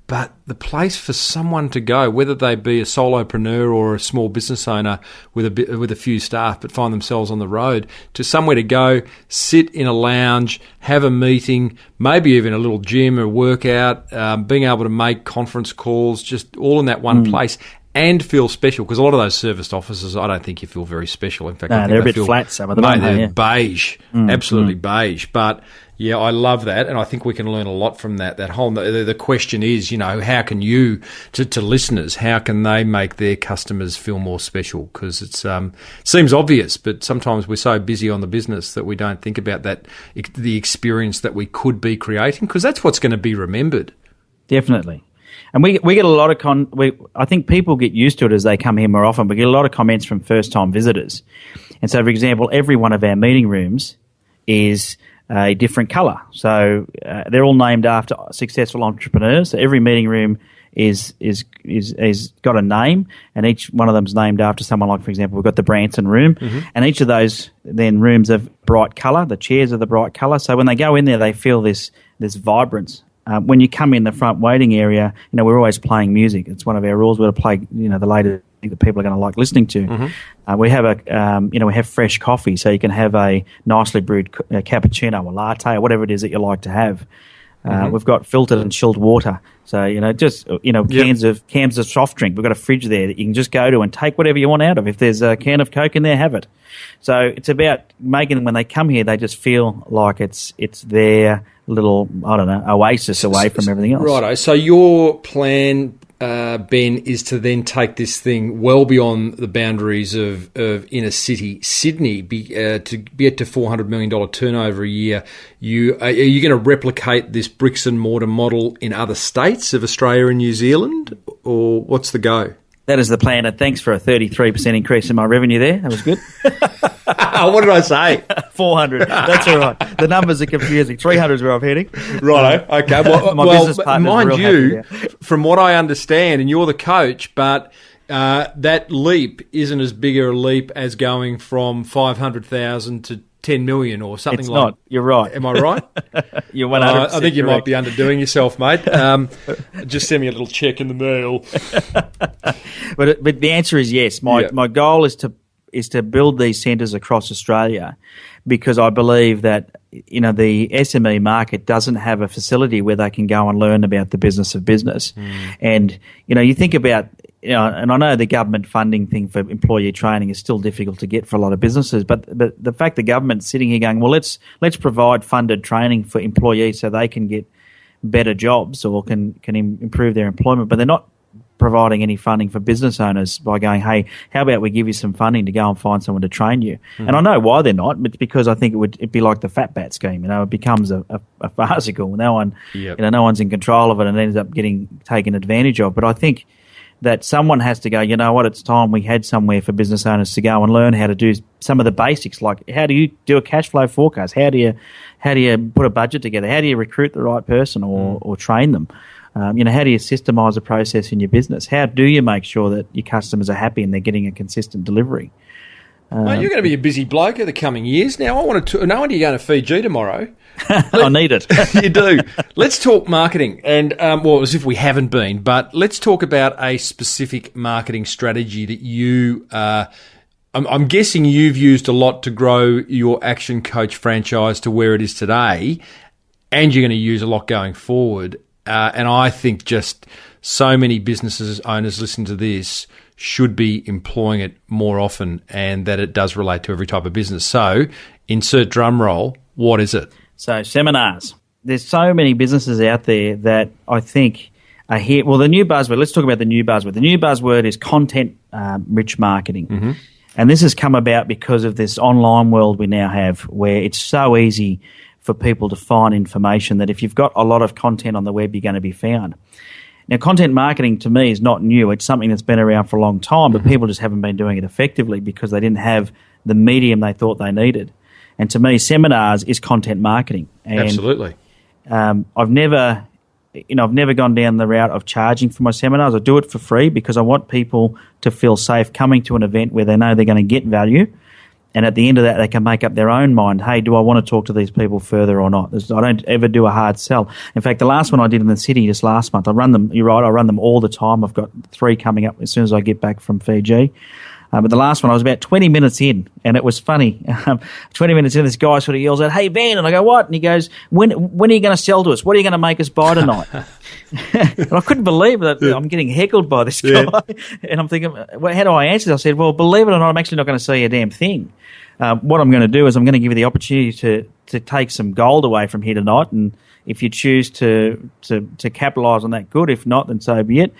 but the place for someone to go, whether they be a solopreneur or a small business owner with a few staff but find themselves on the road, to somewhere to go, sit in a lounge, have a meeting, maybe even a little gym or workout, being able to make conference calls, just all in that one place. And feel special, because a lot of those serviced offices, I don't think you feel very special. In fact, I think they're a bit flat, some of them. Mate, they're beige, absolutely beige. But yeah, I love that, and I think we can learn a lot from that. That whole the question is, how can you, to listeners, how can they make their customers feel more special? Because it seems obvious, but sometimes we're so busy on the business that we don't think about that, the experience that we could be creating, because that's what's going to be remembered. Definitely. And we get a lot of I think people get used to it as they come here more often. We get a lot of comments from first-time visitors. And so, for example, every one of our meeting rooms is a different colour. So they're all named after successful entrepreneurs. So every meeting room is got a name, and each one of them is named after someone. Like, for example, we've got the Branson room, and each of those then rooms have bright colour. The chairs are the bright colour. So when they go in there, they feel this vibrance. When you come in the front waiting area, we're always playing music. It's one of our rules. We're to play, the latest that people are going to like listening to. We have we have fresh coffee, so you can have a nicely brewed cappuccino or latte or whatever it is that you like to have. We've got filtered and chilled water, so cans of soft drink. We've got a fridge there that you can just go to and take whatever you want out of. If there's a can of Coke in there, have it. So it's about making them, when they come here, they just feel like it's their little, oasis away from everything else. Righto. So your plan, Ben, is to then take this thing well beyond the boundaries of inner city Sydney, to get to $400 million turnover a year. Are you going to replicate this bricks and mortar model in other states of Australia and New Zealand, or what's the go? That is the plan, and thanks for a 33% increase in my revenue there. That was good. What did I say? 400. That's all right. The numbers are confusing. 300 is where I'm heading. Righto. Okay. My business partner's mind real you, happy, from what I understand, and you're the coach, but that leap isn't as big a leap as going from 500,000 to 10 million or something it's like that. Not. You're right. Am I right? You're 100%. I think you correct. might be underdoing yourself, mate. Just send me a little check in the mail. But the answer is yes. My goal is to build these centres across Australia, because I believe that the SME market doesn't have a facility where they can go and learn about the business of business. And you think about, and I know the government funding thing for employee training is still difficult to get for a lot of businesses, but the fact the government's sitting here going, well, let's provide funded training for employees so they can get better jobs or can improve their employment, but they're not providing any funding for business owners by going, hey, how about we give you some funding to go and find someone to train you? And I know why they're not. It's because I think it'd be like the Fat Bat scheme. It becomes a farcical. No one, no one's in control of it, and it ends up getting taken advantage of. But I think that someone has to go, it's time we had somewhere for business owners to go and learn how to do some of the basics, like how do you do a cash flow forecast? How do you put a budget together? How do you recruit the right person or train them? How do you systemise a process in your business? How do you make sure that your customers are happy and they're getting a consistent delivery? Mate, you're going to be a busy bloke over the coming years. Now, no wonder you're going to Fiji tomorrow. I need it. You do. Let's talk marketing. And, as if we haven't been, but let's talk about a specific marketing strategy that you I'm guessing you've used a lot to grow your Action Coach franchise to where it is today, and you're going to use a lot going forward. and I think just so many businesses owners listening to this should be employing it more often, and that it does relate to every type of business. So, insert drum roll, what is it? So, seminars. There's so many businesses out there that I think are here. Well, the new buzzword, let's talk about the new buzzword. The new buzzword is content-rich marketing. Mm-hmm. And this has come about because of this online world we now have, where it's so easy for people to find information that if you've got a lot of content on the web, you're going to be found. Now, content marketing to me is not new. It's something that's been around for a long time, but people just haven't been doing it effectively because they didn't have the medium they thought they needed. And to me, seminars is content marketing. And, absolutely. I've never gone down the route of charging for my seminars. I do it for free because I want people to feel safe coming to an event where they know they're going to get value. And at the end of that, they can make up their own mind. Hey, do I want to talk to these people further or not? I don't ever do a hard sell. In fact, the last one I did in the city just last month, I run them. You're right, I run them all the time. I've got 3 coming up as soon as I get back from Fiji. But the last one, I was about 20 minutes in, and it was funny. 20 minutes in, this guy sort of yells out, "Hey, Ben," and I go, "What?" And he goes, when are you going to sell to us? What are you going to make us buy tonight? And I couldn't believe that I'm getting heckled by this guy. Yeah. And I'm thinking, well, how do I answer this? I said, well, believe it or not, I'm actually not going to say a damn thing. What I'm going to do is I'm going to give you the opportunity to take some gold away from here tonight, and if you choose to capitalise on that, good. If not, then so be it.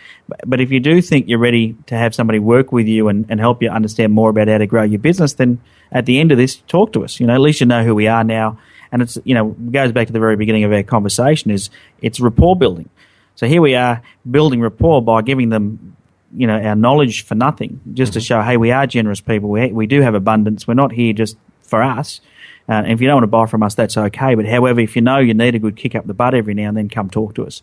But if you do think you're ready to have somebody work with you and help you understand more about how to grow your business, then at the end of this, talk to us. At least you know who we are now. And it's, goes back to the very beginning of our conversation, it's rapport building. So here we are building rapport by giving them, our knowledge for nothing, just to show, hey, we are generous people. We do have abundance. We're not here just for us. And if you don't want to buy from us, that's okay. But however, if you know you need a good kick up the butt every now and then, come talk to us.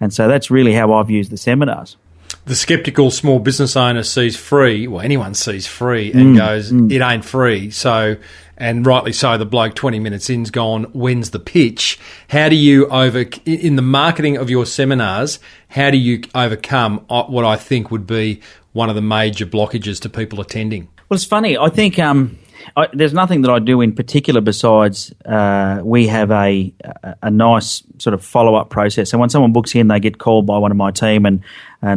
And so that's really how I've used the seminars. The sceptical small business owner sees free, well, anyone sees free and goes, it ain't free. So, and rightly so, the bloke 20 minutes in's gone, when's the pitch? How do you in the marketing of your seminars, how do you overcome what I think would be one of the major blockages to people attending? Well, it's funny. I think there's nothing that I do in particular besides we have a nice sort of follow-up process. So when someone books in, they get called by one of my team and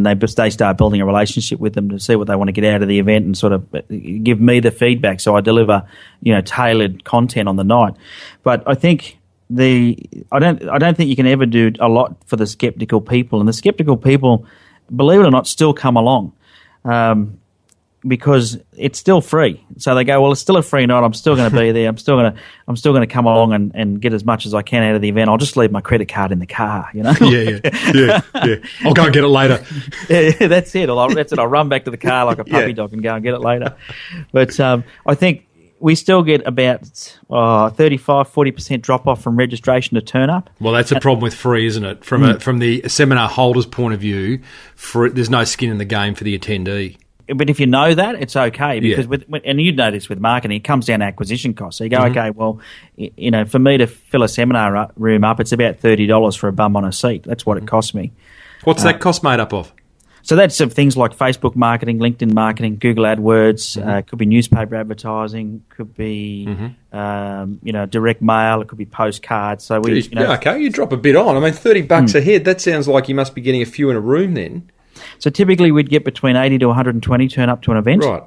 they start building a relationship with them to see what they want to get out of the event and sort of give me the feedback. So I deliver, tailored content on the night. But I think I don't think you can ever do a lot for the skeptical people. And the skeptical people, believe it or not, still come along. Because it's still free. So they go, well, it's still a free night. I'm still going to be there. I'm still going to come along and get as much as I can out of the event. I'll just leave my credit card in the car, Yeah. I'll go and get it later. Yeah, that's it. That's it. I'll run back to the car like a puppy dog and go and get it later. But I think we still get about 35-40% drop-off from registration to turn up. Well, that's a problem with free, isn't it? From the seminar holder's point of view, there's no skin in the game for the attendee. But if you know that, it's okay because and you know this with marketing, it comes down to acquisition costs. So you go, okay, well, for me to fill a seminar room up, it's about $30 for a bum on a seat. That's what it costs me. What's that cost made up of? So that's things like Facebook marketing, LinkedIn marketing, Google AdWords. Could be newspaper advertising. Could be direct mail. It could be postcards. So okay, you drop a bit on. I mean, $30 a head. That sounds like you must be getting a few in a room then. So typically we'd get between 80 to 120 turn up to an event. Right.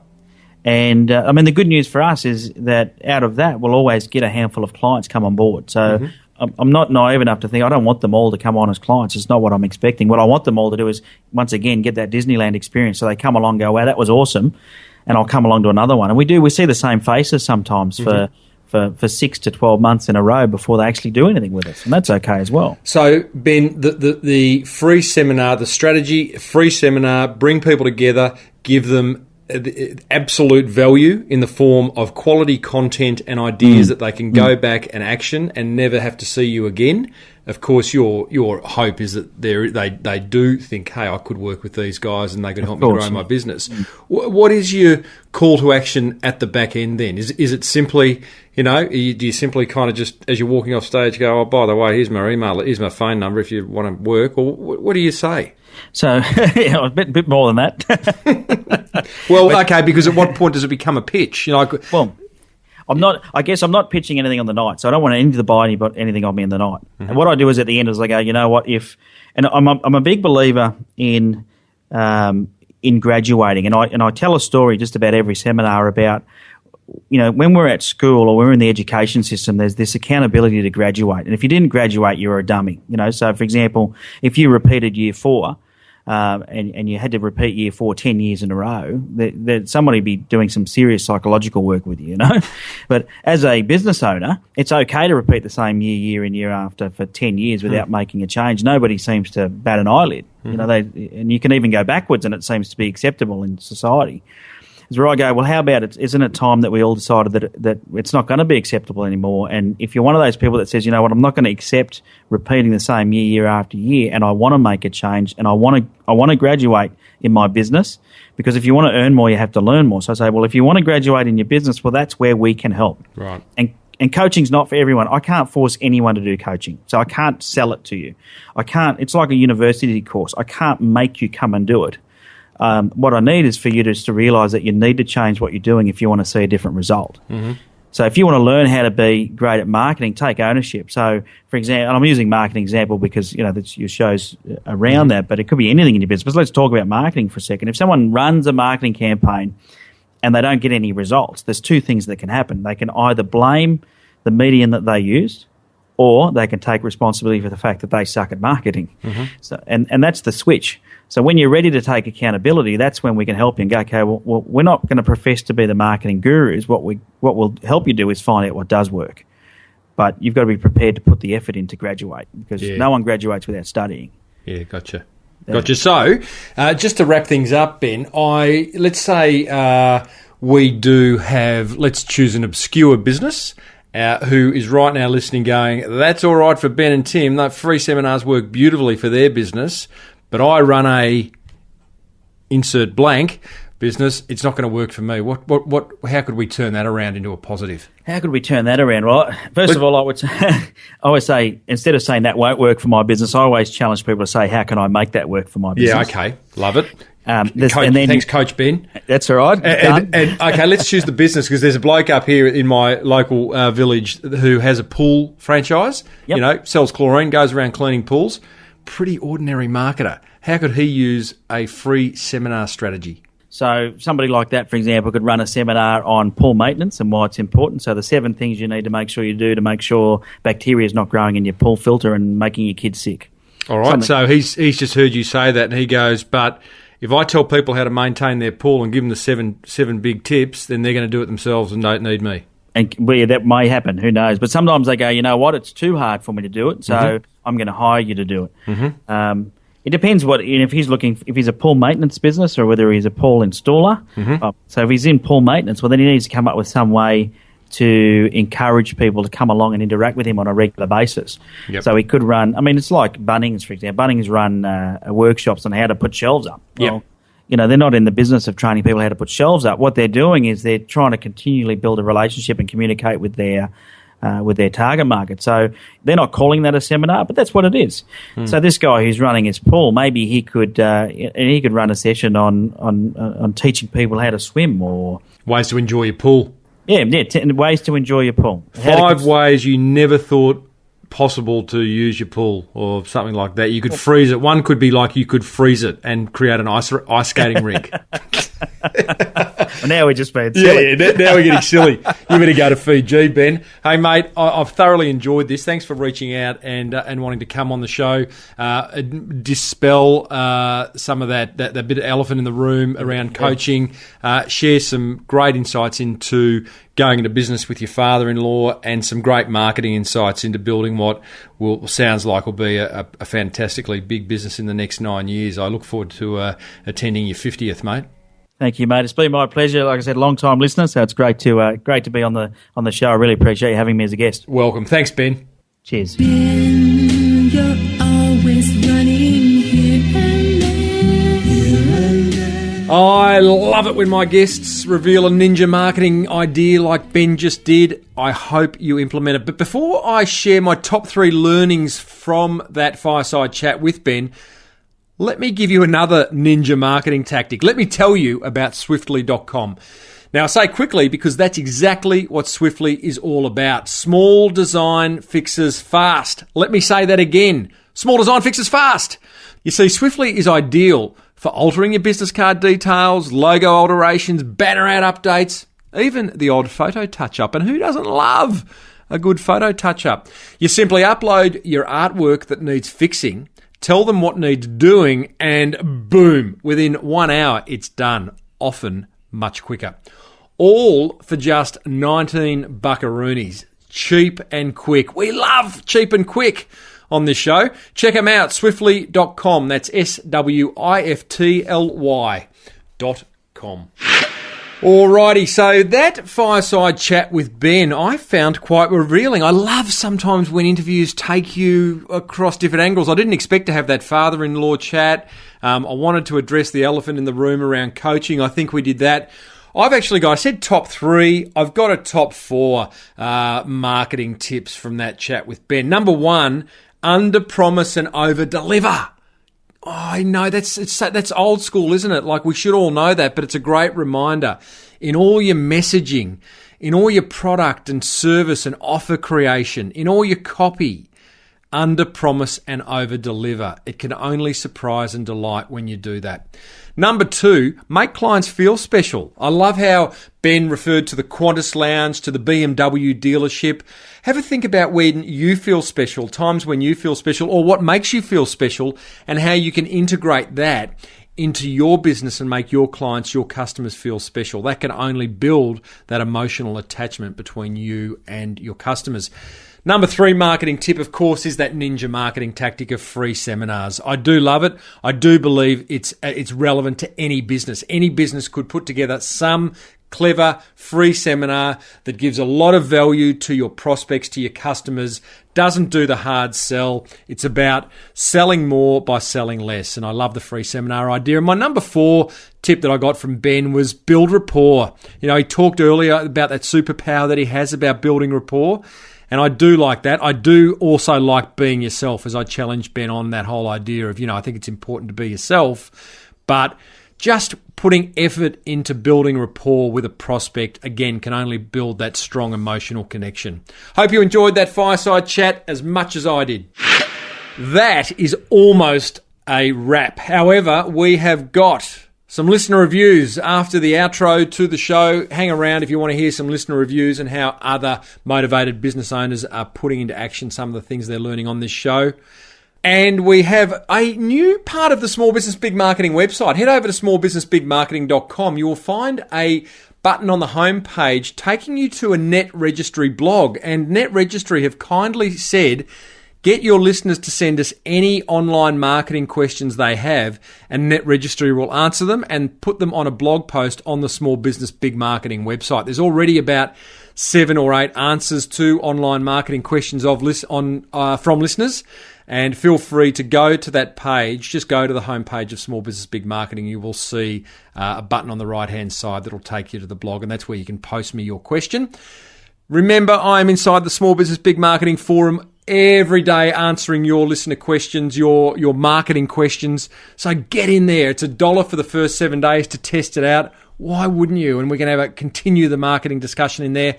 And, the good news for us is that out of that, we'll always get a handful of clients come on board. So I'm not naive enough to think I don't want them all to come on as clients. It's not what I'm expecting. What I want them all to do is, once again, get that Disneyland experience. So they come along and go, wow, that was awesome. And I'll come along to another one. And we see the same faces sometimes for 6 to 12 months in a row before they actually do anything with us, and that's okay as well. So, Ben, the free seminar, the strategy, free seminar, bring people together, give them absolute value in the form of quality content and ideas that they can go back and action and never have to see you again. Of course, your hope is that they do think, hey, I could work with these guys and they could help me grow my business. What is your call to action at the back end then? Is it simply, do you simply kind of just, as you're walking off stage, go, oh, by the way, here's my email, here's my phone number if you want to work, or what do you say? So, a bit more than that. Well, okay, because at what point does it become a pitch? Well, I guess I'm not pitching anything on the night, so I don't want anyone to buy anything on me in the night. Mm-hmm. And what I do is at the end is I go, you know what, and I'm a big believer in graduating, and I tell a story just about every seminar about, when we're at school or we're in the education system, there's this accountability to graduate. And if you didn't graduate, you're a dummy. So for example, if you repeated year 4, and you had to repeat year 4 10 years in a row, somebody would be doing some serious psychological work with you, But as a business owner, it's okay to repeat the same year in, year after for 10 years without making a change. Nobody seems to bat an eyelid. And you can even go backwards and it seems to be acceptable in society. Is where I go, well, how about it? Isn't it time that we all decided that it's not going to be acceptable anymore? And if you're one of those people that says, you know what, I'm not going to accept repeating the same year after year, and I want to make a change, and I want to graduate in my business, because if you want to earn more, you have to learn more. So I say, well, if you want to graduate in your business, well, that's where we can help. Right. And coaching's not for everyone. I can't force anyone to do coaching, so I can't sell it to you. I can't. It's like a university course. I can't make you come and do it. What I need is for you just to realise that you need to change what you're doing if you want to see a different result. Mm-hmm. So if you want to learn how to be great at marketing, take ownership. So, for example, and I'm using marketing example because, that's your show's around that, but it could be anything in your business. But let's talk about marketing for a second. If someone runs a marketing campaign and they don't get any results, there's two things that can happen. They can either blame the medium that they used, or they can take responsibility for the fact that they suck at marketing. Mm-hmm. So, and that's the switch. So when you're ready to take accountability, that's when we can help you and go, okay, well we're not going to profess to be the marketing gurus. What will help you do is find out what does work. But you've got to be prepared to put the effort in to graduate, because no one graduates without studying. Yeah, gotcha. Gotcha. So just to wrap things up, Ben, let's say we do have, let's choose an obscure business who is right now listening going, that's all right for Ben and Tim. That free seminars work beautifully for their business, but I run a insert blank business. It's not going to work for me. How could we turn that around into a positive? How could we turn that around? Well, first of all, I always say, instead of saying that won't work for my business, I always challenge people to say, how can I make that work for my business? Yeah, okay. Love it. Thanks, Coach Ben. That's all right. And okay, let's choose the business, because there's a bloke up here in my local village who has a pool franchise. Yep. Sells chlorine, goes around cleaning pools. Pretty ordinary marketer. How could he use a free seminar strategy? So somebody like that, for example, could run a seminar on pool maintenance and why it's important. So the 7 things you need to make sure you do to make sure bacteria is not growing in your pool filter and making your kids sick. All right. So he's just heard you say that, and he goes, but if I tell people how to maintain their pool and give them the seven big tips, then they're going to do it themselves and don't need me. And that may happen. Who knows? But sometimes they go, you know what? It's too hard for me to do it, so I'm going to hire you to do it. Mm-hmm. It depends if he's a pool maintenance business or whether he's a pool installer. Mm-hmm. So if he's in pool maintenance, well, then he needs to come up with some way to encourage people to come along and interact with him on a regular basis. Yep. So he could run. I mean, it's like Bunnings, for example. Bunnings run workshops on how to put shelves up. Well, they're not in the business of training people how to put shelves up. What they're doing is they're trying to continually build a relationship and communicate with their target market. So they're not calling that a seminar, but that's what it is. So this guy who's running his pool, maybe he could run a session on teaching people how to swim, or ways to enjoy your pool. Yeah, ways to enjoy your pool. 5 ways you never thought possible to use your pool, or something like that. You could freeze it. One could be like you could freeze it and create an ice skating rink. Well, now we're just being silly. Yeah, now we're getting silly. You better go to Fiji, Ben. Hey, mate, I've thoroughly enjoyed this. Thanks for reaching out and wanting to come on the show, dispel some of that bit of elephant in the room around coaching, share some great insights into going into business with your father-in-law, and some great marketing insights into building what sounds like will be a fantastically big business in the next 9 years. I look forward to attending your 50th, mate. Thank you, mate. It's been my pleasure. Like I said, long-time listener, so it's great to be on the show. I really appreciate you having me as a guest. Welcome. Thanks, Ben. Cheers. Ben, you're always running here and there. I love it when my guests reveal a ninja marketing idea like Ben just did. I hope you implement it. But before I share my top 3 learnings from that fireside chat with Ben, let me give you another ninja marketing tactic. Let me tell you about Swiftly.com. Now, I say quickly because that's exactly what Swiftly is all about. Small design fixes fast. Let me say that again. Small design fixes fast. You see, Swiftly is ideal for altering your business card details, logo alterations, banner ad updates, even the odd photo touch-up. And who doesn't love a good photo touch-up? You simply upload your artwork that needs fixing, tell them what needs doing, and boom, within 1 hour, it's done. Often much quicker. All for just 19 buckaroonies. Cheap and quick. We love cheap and quick on this show. Check them out, swiftly.com. That's SWIFTLY.com. Alrighty, so that fireside chat with Ben I found quite revealing. I love sometimes when interviews take you across different angles. I didn't expect to have that father-in-law chat. I wanted to address the elephant in the room around coaching. I think we did that. I've actually got, I said top 3. I've got a top 4 marketing tips from that chat with Ben. Number 1, under promise and over deliver. Oh, I know that's old school, isn't it? Like, we should all know that, but it's a great reminder. In all your messaging, in all your product and service and offer creation, in all your copy, under promise and over deliver. It can only surprise and delight when you do that. Number 2, make clients feel special. I love how Ben referred to the Qantas Lounge, to the BMW dealership. Have a think about when you feel special, times when you feel special, or what makes you feel special, and how you can integrate that into your business and make your clients, your customers feel special. That can only build that emotional attachment between you and your customers. Number 3 marketing tip, of course, is that ninja marketing tactic of free seminars. I do love it. I do believe it's relevant to any business. Any business could put together some clever free seminar that gives a lot of value to your prospects, to your customers, doesn't do the hard sell. It's about selling more by selling less. And I love the free seminar idea. And my number 4 tip that I got from Ben was build rapport. You know, he talked earlier about that superpower that he has about building rapport. And I do like that. I do also like being yourself, as I challenged Ben on that whole idea of, I think it's important to be yourself, but just putting effort into building rapport with a prospect, again, can only build that strong emotional connection. Hope you enjoyed that fireside chat as much as I did. That is almost a wrap. However, we have got some listener reviews after the outro to the show. Hang around if you want to hear some listener reviews and how other motivated business owners are putting into action some of the things they're learning on this show. And we have a new part of the Small Business Big Marketing website. Head over to smallbusinessbigmarketing.com. You will find a button on the homepage taking you to a Net Registry blog. And Net Registry have kindly said, get your listeners to send us any online marketing questions they have, and Net Registry will answer them and put them on a blog post on the Small Business Big Marketing website. There's already about 7 or 8 answers to online marketing questions from listeners, and feel free to go to that page. Just go to the homepage of Small Business Big Marketing. You will see a button on the right-hand side that will take you to the blog, and that's where you can post me your question. Remember, I am inside the Small Business Big Marketing forum every day answering your listener questions, your marketing questions. So get in there. It's $1 for the first 7 days to test it out. Why wouldn't you? And we're going to continue the marketing discussion in there.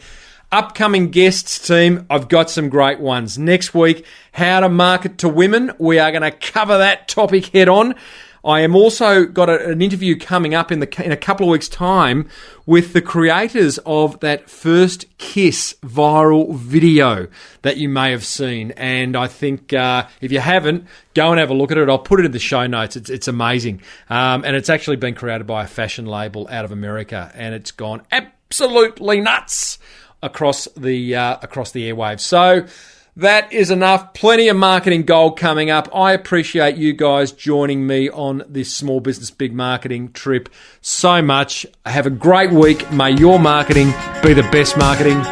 Upcoming guests, team, I've got some great ones. Next week, how to market to women. We are going to cover that topic head on. I am also got an interview coming up in a couple of weeks' time with the creators of that First Kiss viral video that you may have seen. And I think if you haven't, go and have a look at it. I'll put it in the show notes. It's amazing. And it's actually been created by a fashion label out of America, and it's gone absolutely nuts across the airwaves. So that is enough. Plenty of marketing gold coming up. I appreciate you guys joining me on this Small Business Big Marketing trip so much. Have a great week. May your marketing be the best marketing.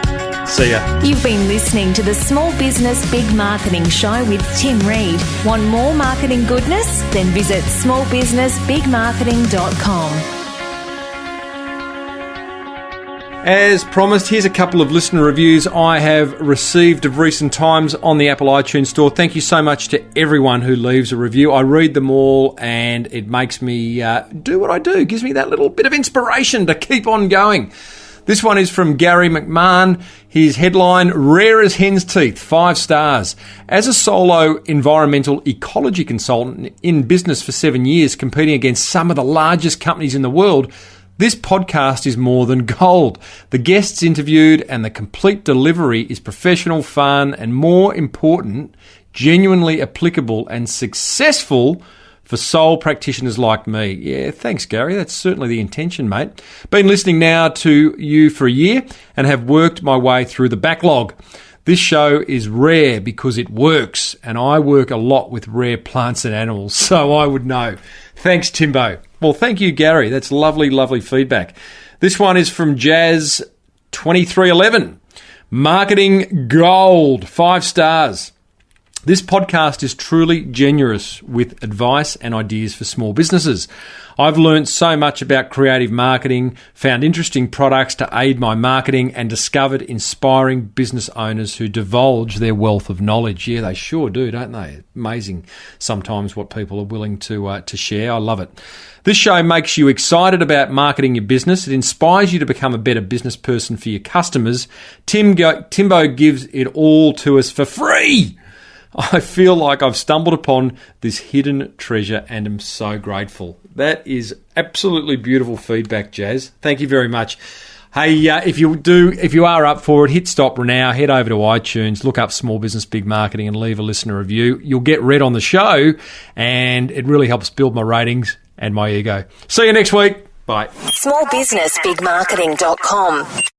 See ya. You've been listening to the Small Business Big Marketing Show with Tim Reid. Want more marketing goodness? Then visit smallbusinessbigmarketing.com. As promised, here's a couple of listener reviews I have received of recent times on the Apple iTunes Store. Thank you so much to everyone who leaves a review. I read them all and it makes me do what I do. It gives me that little bit of inspiration to keep on going. This one is from Gary McMahon. His headline, Rare as Hen's Teeth, 5 stars. As a solo environmental ecology consultant in business for 7 years, competing against some of the largest companies in the world, this podcast is more than gold. The guests interviewed and the complete delivery is professional, fun, and more important, genuinely applicable and successful for sole practitioners like me. Yeah, thanks, Gary. That's certainly the intention, mate. Been listening now to you for a year and have worked my way through the backlog. This show is rare because it works, and I work a lot with rare plants and animals, so I would know. Thanks, Timbo. Well, thank you, Gary. That's lovely, lovely feedback. This one is from Jazz2311. Marketing gold, 5 stars. This podcast is truly generous with advice and ideas for small businesses. I've learned so much about creative marketing, found interesting products to aid my marketing, and discovered inspiring business owners who divulge their wealth of knowledge. Yeah, they sure do, don't they? Amazing sometimes what people are willing to share. I love it. This show makes you excited about marketing your business. It inspires you to become a better business person for your customers. Timbo gives it all to us for free. I feel like I've stumbled upon this hidden treasure and am so grateful. That is absolutely beautiful feedback, Jazz. Thank you very much. Hey, if you are up for it, hit stop now, head over to iTunes, look up Small Business Big Marketing and leave a listener review. You'll get read on the show and it really helps build my ratings and my ego. See you next week. Bye. Smallbusinessbigmarketing.com